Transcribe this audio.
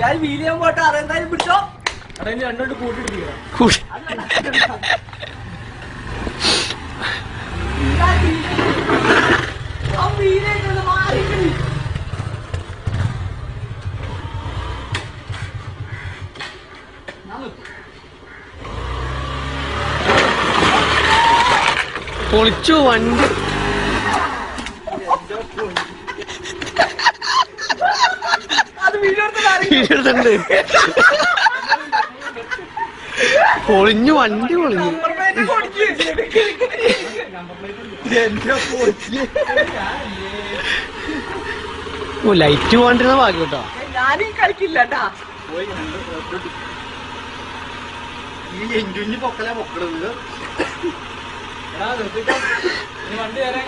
ഞാൻ വീൽ ചെയ്യാൻ പോട്ടെ അതെന്തായാലും പിടിച്ചോ അടയിൽ രണ്ടോട്ട് കൂട്ടിയിട്ടിരിക്കണം പൊളിച്ചു വണ്ടി പൊളിഞ്ഞു വണ്ടി പൊളിഞ്ഞു ലൈറ്റ് പോകാണ്ടിരുന്ന ഭാഗ്യം കേട്ടോ ഞാനീ കളിക്കില്ലട്ടാ ഈ എഞ്ചിന് പൊക്കലാ പൊക്കണത് വണ്ടി വരാൻ